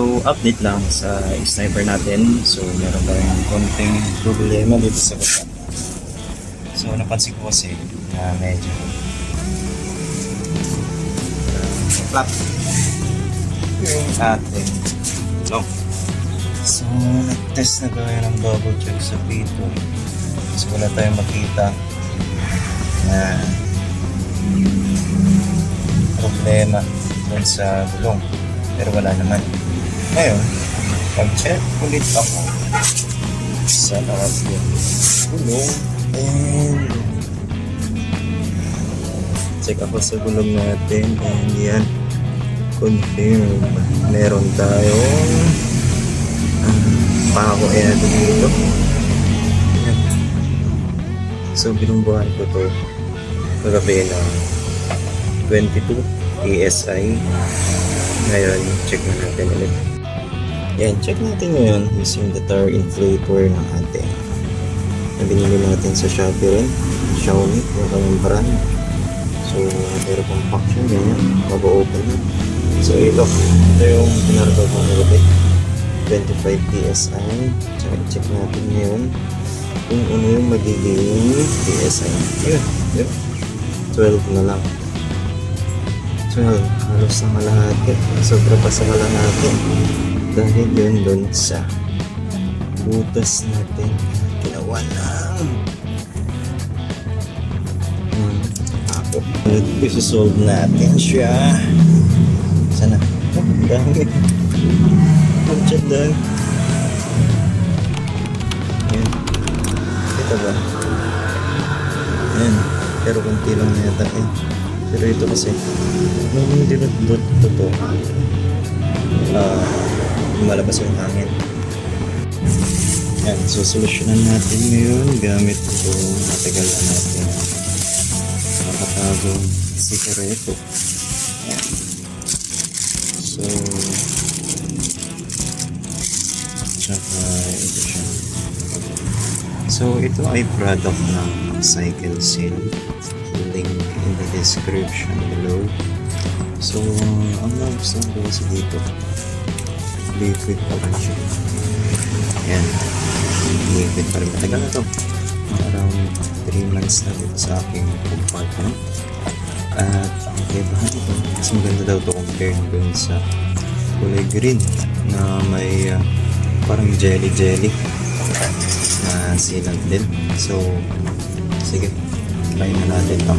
So, update lang sa sniper natin. So, meron tayong konting problema dito sa baba. So, napansin ko kasi na medyo flat yung ating gulong. So, nag-test na tayo ng double check sa pito. So, wala tayong makita na problema dun sa gulong. Pero wala naman. Ngayon, pag-check ulit ako sa lahat yung gulong and check ako sa gulong natin and yan, confirm. Meron tayong pako dito. Yan. So, binumbuhan ko to kagabi ng 22 PSI. Ngayon, check na natin ulit. Yan, check natin ngayon using the tire inflator ng ating na binili natin sa Shopee rin. Xiaomi, yung kanyang brand. So, pero pang pack siya, ganyan. Mag-open na. So, ito yung pinarado ko na gabi. 25 PSI. Tsaka check natin ngayon kung ano yung magiging PSI. Yun, yun. 12 na lang. 12, halos na malahati. Sobra pa sa malahati. Dahil yun dun sa butas natin. Ginawa ng ako. Isusolve natin siya. Sana? Oh, dami. Punchad doon. Yan. Ito ba? Yan. Pero kunti lang yata eh. Pero ito kasi nung dinudot to lumalabas yung hangin. Yan, so solusyonan natin ngayon gamit ito matagal na natin nakatagong sikareto. Yan. So tsaka ito siya. So ito ay product ng Cycle Seal. Link in the description below. So, ang nagustuhan ko kasi dito, liquid pa rin siya. Ayan, liquid pa rin. Matagal na to. Around 3 months na dito sa aking compartment. At ang kaibahan ito, mas maganda daw to compare dun sa kulay green na may parang jelly na sealant din. So, sige. Try na natin ito.